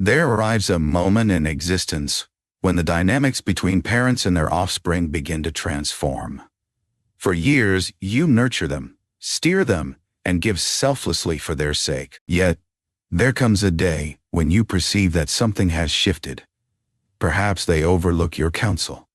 There arrives a moment in existence when the dynamics between parents and their offspring begin to transform. For years, you nurture them, steer them, and give selflessly for their sake. Yet, there comes a day when you perceive that something has shifted. Perhaps they overlook your counsel.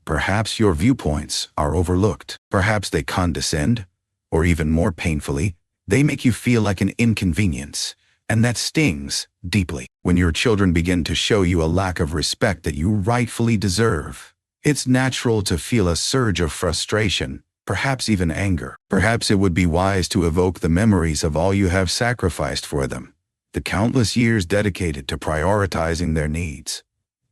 Perhaps your viewpoints are overlooked. Perhaps they condescend, or even more painfully, they make you feel like an inconvenience, and that stings deeply. When your children begin to show you a lack of respect that you rightfully deserve, it's natural to feel a surge of frustration, perhaps even anger. Perhaps it would be wise to evoke the memories of all you have sacrificed for them, the countless years dedicated to prioritizing their needs.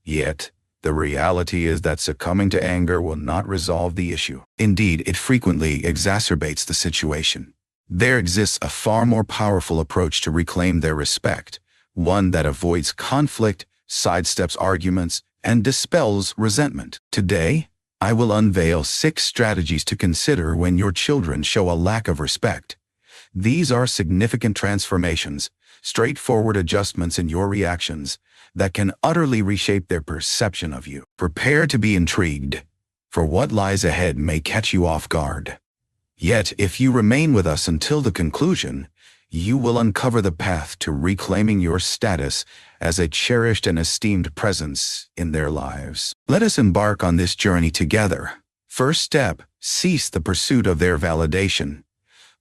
Yet, the reality is that succumbing to anger will not resolve the issue. Indeed, it frequently exacerbates the situation. There exists a far more powerful approach to reclaim their respect, one that avoids conflict, sidesteps arguments, and dispels resentment. Today, I will unveil 6 strategies to consider when your children show a lack of respect. These are significant transformations, straightforward adjustments in your reactions that can utterly reshape their perception of you. Prepare to be intrigued, for what lies ahead may catch you off guard. Yet, if you remain with us until the conclusion, you will uncover the path to reclaiming your status as a cherished and esteemed presence in their lives. Let us embark on this journey together. First step, cease the pursuit of their validation.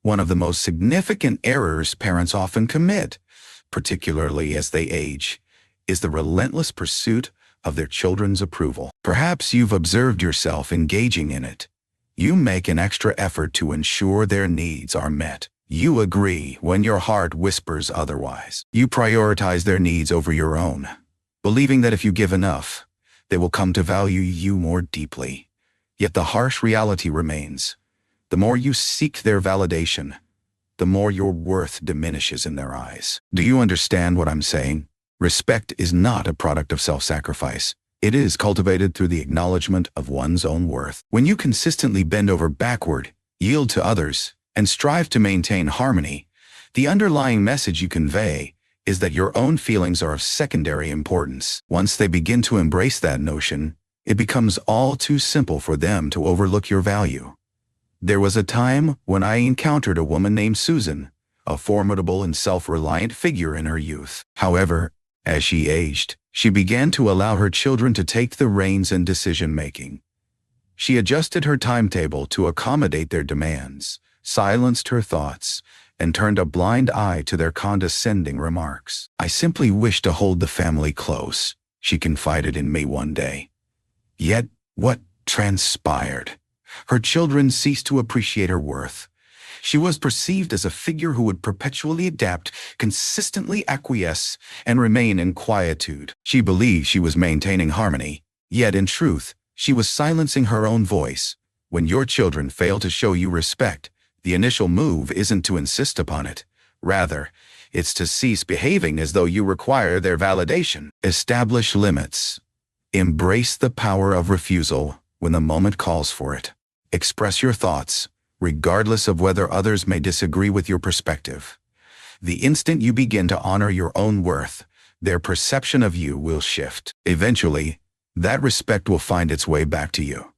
One of the most significant errors parents often commit, particularly as they age, is the relentless pursuit of their children's approval. Perhaps you've observed yourself engaging in it. You make an extra effort to ensure their needs are met. You agree when your heart whispers otherwise. You prioritize their needs over your own, believing that if you give enough, they will come to value you more deeply. Yet the harsh reality remains. The more you seek their validation, the more your worth diminishes in their eyes. Do you understand what I'm saying? Respect is not a product of self-sacrifice. It is cultivated through the acknowledgement of one's own worth. When you consistently bend over backward, yield to others, and strive to maintain harmony, the underlying message you convey is that your own feelings are of secondary importance. Once they begin to embrace that notion, it becomes all too simple for them to overlook your value. There was a time when I encountered a woman named Susan, a formidable and self-reliant figure in her youth. However, as she aged, she began to allow her children to take the reins in decision-making. She adjusted her timetable to accommodate their demands, silenced her thoughts, and turned a blind eye to their condescending remarks. "I simply wish to hold the family close," she confided in me one day. Yet, what transpired? Her children ceased to appreciate her worth. She was perceived as a figure who would perpetually adapt, consistently acquiesce, and remain in quietude. She believed she was maintaining harmony, yet in truth, she was silencing her own voice. When your children fail to show you respect, the initial move isn't to insist upon it. Rather, it's to cease behaving as though you require their validation. Establish limits. Embrace the power of refusal when the moment calls for it. Express your thoughts, regardless of whether others may disagree with your perspective. The instant you begin to honor your own worth, their perception of you will shift. Eventually, that respect will find its way back to you.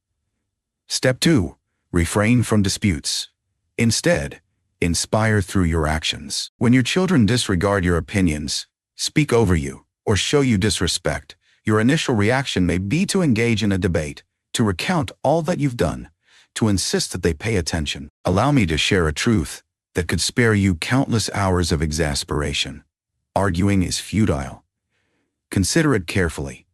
Step 2. Refrain from disputes. Instead, inspire through your actions. When your children disregard your opinions, speak over you, or show you disrespect, your initial reaction may be to engage in a debate, to recount all that you've done, to insist that they pay attention. Allow me to share a truth that could spare you countless hours of exasperation. Arguing is futile. Consider it carefully.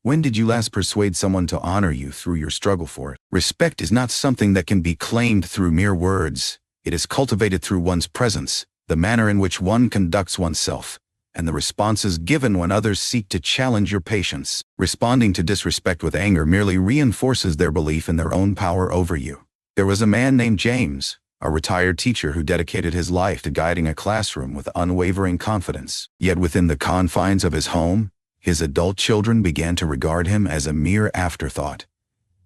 When did you last persuade someone to honor you through your struggle for it? Respect is not something that can be claimed through mere words. It is cultivated through one's presence, the manner in which one conducts oneself, and the responses given when others seek to challenge your patience. Responding to disrespect with anger merely reinforces their belief in their own power over you. There was a man named James, a retired teacher who dedicated his life to guiding a classroom with unwavering confidence. Yet within the confines of his home, his adult children began to regard him as a mere afterthought.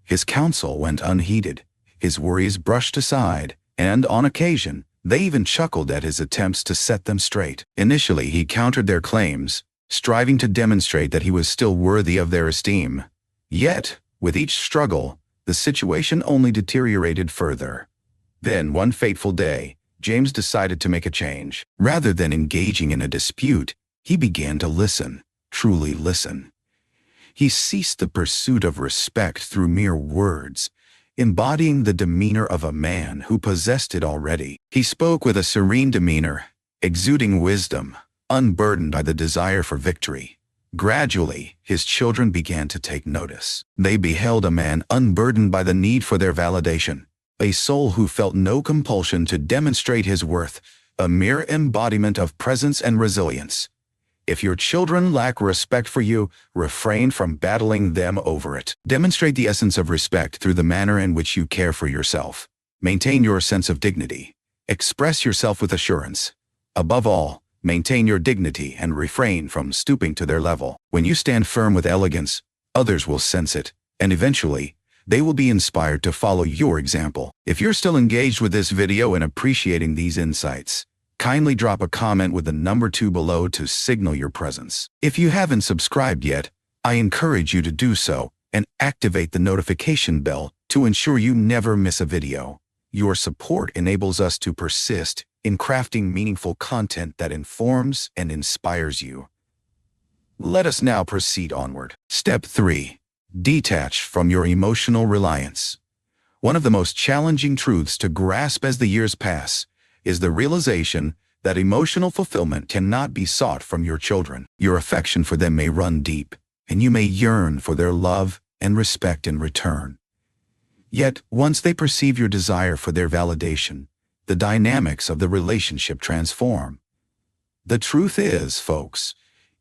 His counsel went unheeded, his worries brushed aside, and on occasion, they even chuckled at his attempts to set them straight. Initially, he countered their claims, striving to demonstrate that he was still worthy of their esteem. Yet, with each struggle, the situation only deteriorated further. Then, one fateful day, James decided to make a change. Rather than engaging in a dispute, he began to listen, truly listen. He ceased the pursuit of respect through mere words, embodying the demeanor of a man who possessed it already. He spoke with a serene demeanor, exuding wisdom, unburdened by the desire for victory. Gradually, his children began to take notice. They beheld a man unburdened by the need for their validation, a soul who felt no compulsion to demonstrate his worth, a mere embodiment of presence and resilience. If your children lack respect for you, refrain from battling them over it. Demonstrate the essence of respect through the manner in which you care for yourself. Maintain your sense of dignity. Express yourself with assurance. Above all, maintain your dignity and refrain from stooping to their level. When you stand firm with elegance, others will sense it, and eventually, they will be inspired to follow your example. If you're still engaged with this video and appreciating these insights, kindly drop a comment with the number 2 below to signal your presence. If you haven't subscribed yet, I encourage you to do so and activate the notification bell to ensure you never miss a video. Your support enables us to persist in crafting meaningful content that informs and inspires you. Let us now proceed onward. Step 3. Detach from your emotional reliance. One of the most challenging truths to grasp as the years pass is the realization that emotional fulfillment cannot be sought from your children. Your affection for them may run deep, and you may yearn for their love and respect in return. Yet, once they perceive your desire for their validation, the dynamics of the relationship transform. The truth is, folks,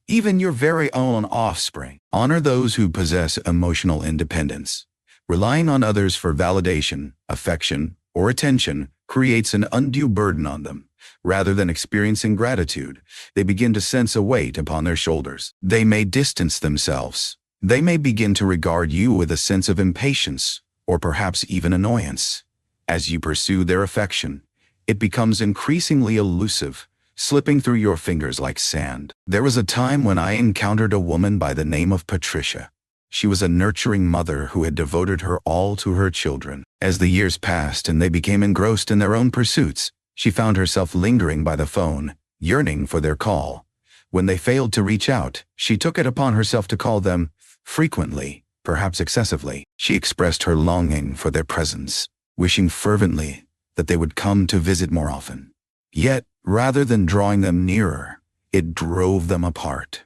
even your very own offspring honor those who possess emotional independence. Relying on others for validation, affection, or attention creates an undue burden on them. Rather than experiencing gratitude, they begin to sense a weight upon their shoulders. They may distance themselves. They may begin to regard you with a sense of impatience, or perhaps even annoyance. As you pursue their affection, it becomes increasingly elusive, slipping through your fingers like sand. There was a time when I encountered a woman by the name of Patricia. She was a nurturing mother who had devoted her all to her children. As the years passed and they became engrossed in their own pursuits, she found herself lingering by the phone, yearning for their call. When they failed to reach out, she took it upon herself to call them frequently, perhaps excessively. She expressed her longing for their presence, wishing fervently that they would come to visit more often. Yet, rather than drawing them nearer, it drove them apart.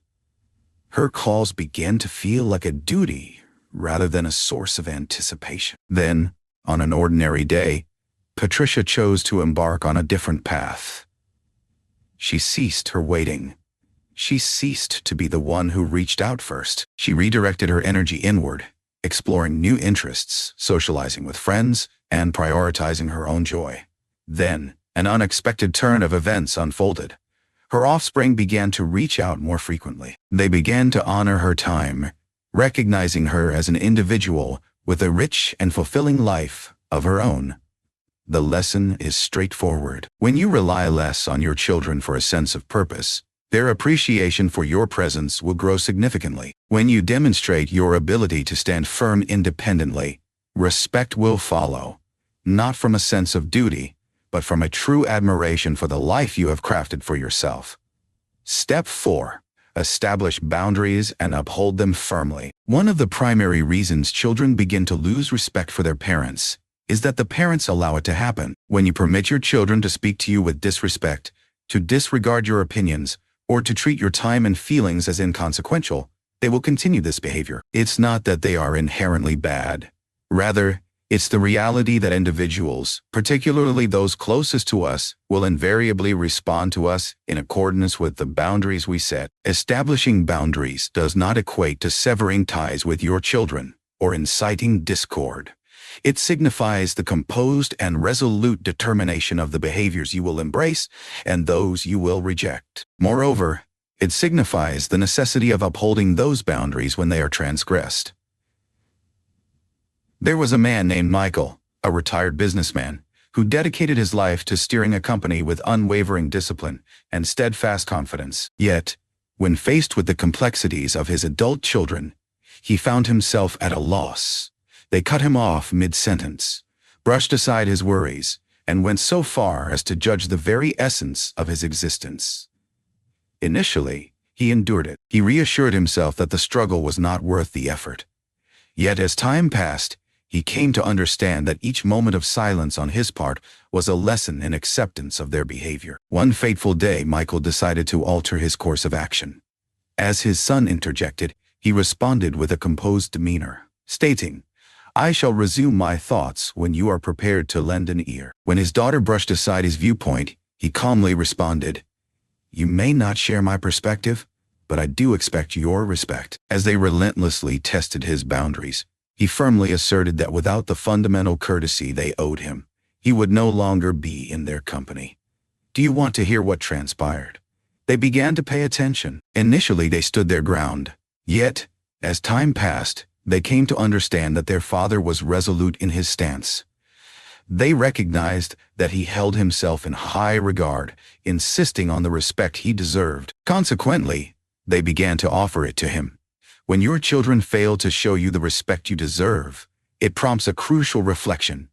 Her calls began to feel like a duty rather than a source of anticipation. Then, on an ordinary day, Patricia chose to embark on a different path. She ceased her waiting. She ceased to be the one who reached out first. She redirected her energy inward, exploring new interests, socializing with friends, and prioritizing her own joy. Then, an unexpected turn of events unfolded. Her offspring began to reach out more frequently. They began to honor her time, recognizing her as an individual with a rich and fulfilling life of her own. The lesson is straightforward. When you rely less on your children for a sense of purpose, their appreciation for your presence will grow significantly. When you demonstrate your ability to stand firm independently, respect will follow, not from a sense of duty, but from a true admiration for the life you have crafted for yourself. Step 4. Establish boundaries and uphold them firmly. One of the primary reasons children begin to lose respect for their parents is that the parents allow it to happen. When you permit your children to speak to you with disrespect, to disregard your opinions, or to treat your time and feelings as inconsequential, they will continue this behavior. It's not that they are inherently bad. Rather, it's the reality that individuals, particularly those closest to us, will invariably respond to us in accordance with the boundaries we set. Establishing boundaries does not equate to severing ties with your children or inciting discord. It signifies the composed and resolute determination of the behaviors you will embrace and those you will reject. Moreover, it signifies the necessity of upholding those boundaries when they are transgressed. There was a man named Michael, a retired businessman, who dedicated his life to steering a company with unwavering discipline and steadfast confidence. Yet, When faced with the complexities of his adult children, he found himself at a loss. They cut him off mid-sentence, brushed aside his worries, and went so far as to judge the very essence of his existence. Initially, he endured it. He reassured himself that the struggle was not worth the effort. Yet as time passed, he came to understand that each moment of silence on his part was a lesson in acceptance of their behavior. One fateful day, Michael decided to alter his course of action. As his son interjected, he responded with a composed demeanor, stating, "I shall resume my thoughts when you are prepared to lend an ear." When his daughter brushed aside his viewpoint, he calmly responded, "You may not share my perspective, but I do expect your respect." As they relentlessly tested his boundaries, he firmly asserted that without the fundamental courtesy they owed him, he would no longer be in their company. Do you want to hear what transpired? They began to pay attention. Initially, they stood their ground. Yet, as time passed, they came to understand that their father was resolute in his stance. They recognized that he held himself in high regard, insisting on the respect he deserved. Consequently, they began to offer it to him. When your children fail to show you the respect you deserve, it prompts a crucial reflection.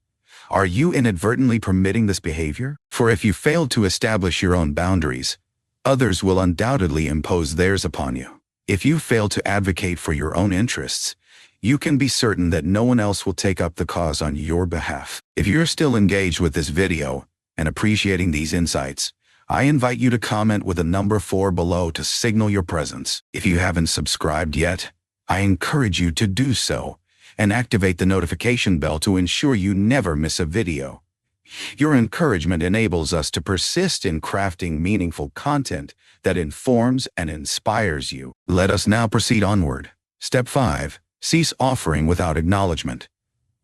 Are you inadvertently permitting this behavior? For if you fail to establish your own boundaries, others will undoubtedly impose theirs upon you. If you fail to advocate for your own interests, you can be certain that no one else will take up the cause on your behalf. If you're still engaged with this video and appreciating these insights, I invite you to comment with a number 4 below to signal your presence. If you haven't subscribed yet, I encourage you to do so and activate the notification bell to ensure you never miss a video. Your encouragement enables us to persist in crafting meaningful content that informs and inspires you. Let us now proceed onward. Step 5. Cease offering without acknowledgement.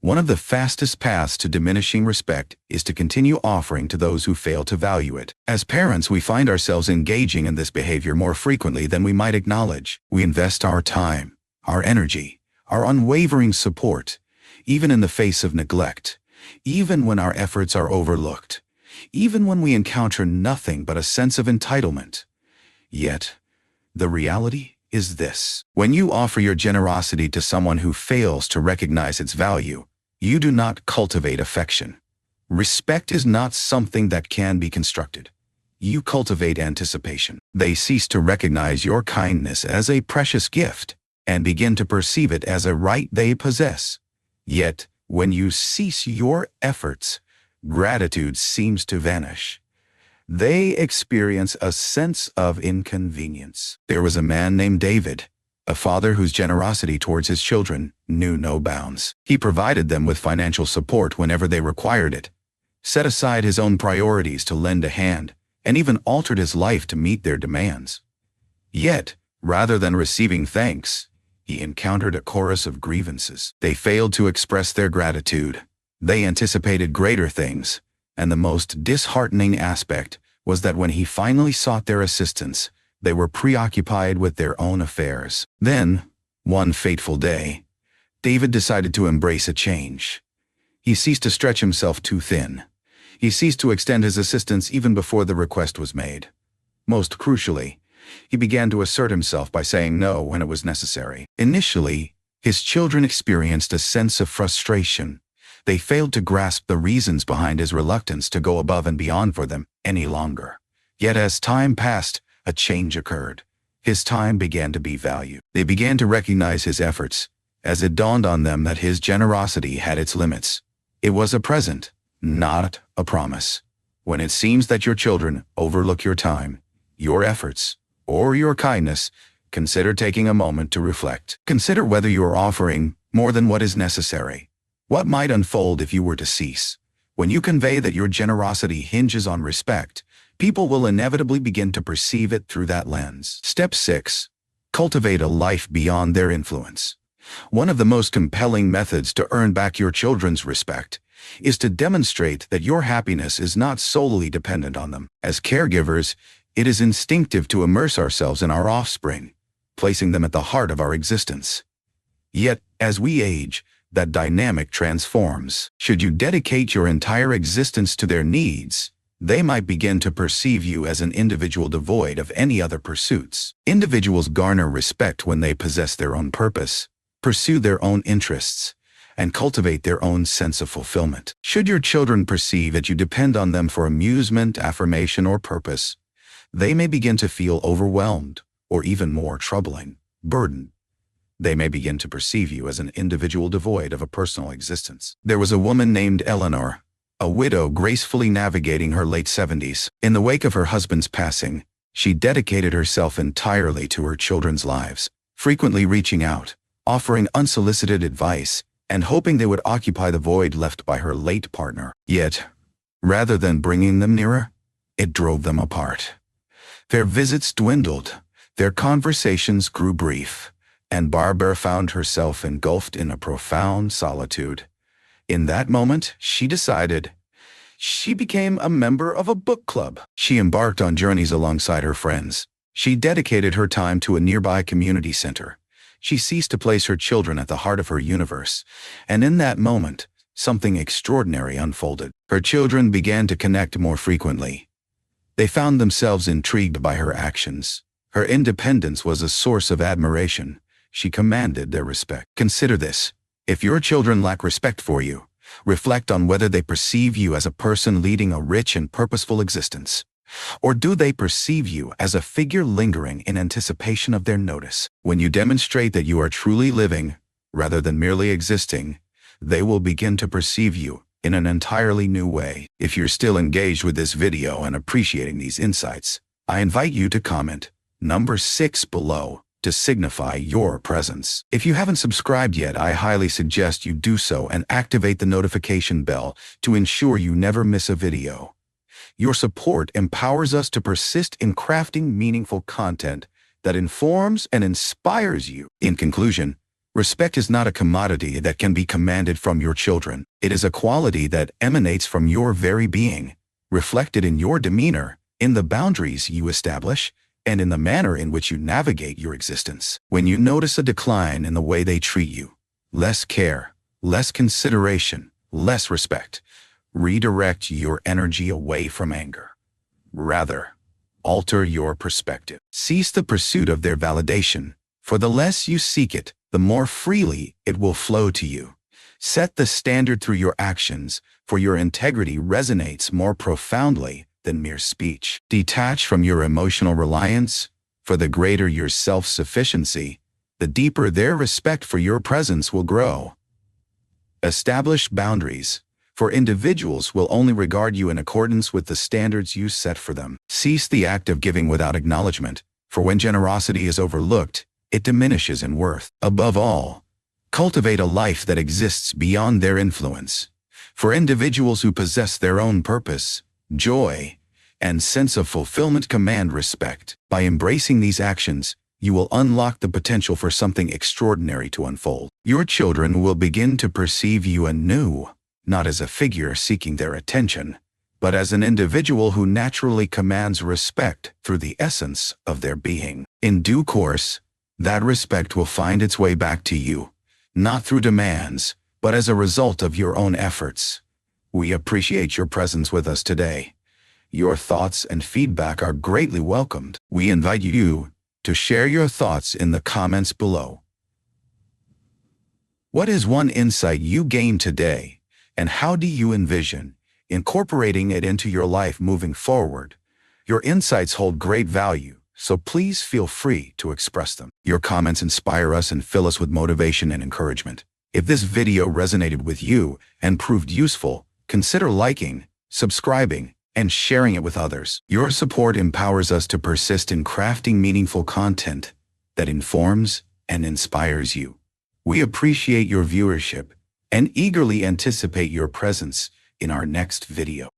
One of the fastest paths to diminishing respect is to continue offering to those who fail to value it. As parents, we find ourselves engaging in this behavior more frequently than we might acknowledge. We invest our time, our energy, our unwavering support, even in the face of neglect, even when our efforts are overlooked, even when we encounter nothing but a sense of entitlement. Yet, the reality is this: when you offer your generosity to someone who fails to recognize its value, you do not cultivate affection. Respect is not something that can be constructed. You cultivate anticipation. They cease to recognize your kindness as a precious gift and begin to perceive it as a right they possess. Yet, when you cease your efforts, gratitude seems to vanish. They experience a sense of inconvenience. There was a man named David, a father whose generosity towards his children knew no bounds. He provided them with financial support whenever they required it, set aside his own priorities to lend a hand, and even altered his life to meet their demands. Yet, rather than receiving thanks, he encountered a chorus of grievances. They failed to express their gratitude. They anticipated greater things, and the most disheartening aspect was that when he finally sought their assistance, they were preoccupied with their own affairs. Then, one fateful day, David decided to embrace a change. He ceased to stretch himself too thin. He ceased to extend his assistance even before the request was made. Most crucially, he began to assert himself by saying no when it was necessary. Initially, his children experienced a sense of frustration. They failed to grasp the reasons behind his reluctance to go above and beyond for them any longer. Yet as time passed, a change occurred. His time began to be valued. They began to recognize his efforts, as it dawned on them that his generosity had its limits. It was a present, not a promise. When it seems that your children overlook your time, your efforts, or your kindness, consider taking a moment to reflect. Consider whether you are offering more than what is necessary. What might unfold if you were to cease? When you convey that your generosity hinges on respect, people will inevitably begin to perceive it through that lens. Step 6. Cultivate a life beyond their influence. One of the most compelling methods to earn back your children's respect is to demonstrate that your happiness is not solely dependent on them. As caregivers, it is instinctive to immerse ourselves in our offspring, placing them at the heart of our existence. Yet, as we age, that dynamic transforms. Should you dedicate your entire existence to their needs, they might begin to perceive you as an individual devoid of any other pursuits. Individuals garner respect when they possess their own purpose, pursue their own interests, and cultivate their own sense of fulfillment. Should your children perceive that you depend on them for amusement, affirmation, or purpose, they may begin to feel overwhelmed, or even more troubling, burden. They may begin to perceive you as an individual devoid of a personal existence. There was a woman named Eleanor, a widow gracefully navigating her late 70s. In the wake of her husband's passing, she dedicated herself entirely to her children's lives, frequently reaching out, offering unsolicited advice, and hoping they would occupy the void left by her late partner. Yet, rather than bringing them nearer, it drove them apart. Their visits dwindled, their conversations grew brief, and Barbara found herself engulfed in a profound solitude. In that moment, she decided. She became a member of a book club. She embarked on journeys alongside her friends. She dedicated her time to a nearby community center. She ceased to place her children at the heart of her universe, and in that moment, something extraordinary unfolded. Her children began to connect more frequently. They found themselves intrigued by her actions. Her independence was a source of admiration. She commanded their respect. Consider this. If your children lack respect for you, reflect on whether they perceive you as a person leading a rich and purposeful existence. Or do they perceive you as a figure lingering in anticipation of their notice? When you demonstrate that you are truly living, rather than merely existing, they will begin to perceive you in an entirely new way. If you're still engaged with this video and appreciating these insights, I invite you to comment number 6 below to signify your presence. If you haven't subscribed yet, I highly suggest you do so and activate the notification bell to ensure you never miss a video. Your support empowers us to persist in crafting meaningful content that informs and inspires you. In conclusion, respect is not a commodity that can be commanded from your children. It is a quality that emanates from your very being, reflected in your demeanor, in the boundaries you establish, and in the manner in which you navigate your existence. When you notice a decline in the way they treat you, less care, less consideration, less respect, redirect your energy away from anger. Rather, alter your perspective. Cease the pursuit of their validation, for the less you seek it, the more freely it will flow to you. Set the standard through your actions, for your integrity resonates more profoundly than mere speech. Detach from your emotional reliance, for the greater your self-sufficiency, the deeper their respect for your presence will grow. Establish boundaries, for individuals will only regard you in accordance with the standards you set for them. Cease the act of giving without acknowledgement, for when generosity is overlooked, it diminishes in worth. Above all, cultivate a life that exists beyond their influence. For individuals who possess their own purpose, joy, and sense of fulfillment command respect. By embracing these actions, you will unlock the potential for something extraordinary to unfold. Your children will begin to perceive you anew, not as a figure seeking their attention, but as an individual who naturally commands respect through the essence of their being. In due course, that respect will find its way back to you, not through demands, but as a result of your own efforts. We appreciate your presence with us today. Your thoughts and feedback are greatly welcomed. We invite you to share your thoughts in the comments below. What is one insight you gained today, and how do you envision incorporating it into your life moving forward? Your insights hold great value, so please feel free to express them. Your comments inspire us and fill us with motivation and encouragement. If this video resonated with you and proved useful, consider liking, subscribing, and sharing it with others. Your support empowers us to persist in crafting meaningful content that informs and inspires you. We appreciate your viewership and eagerly anticipate your presence in our next video.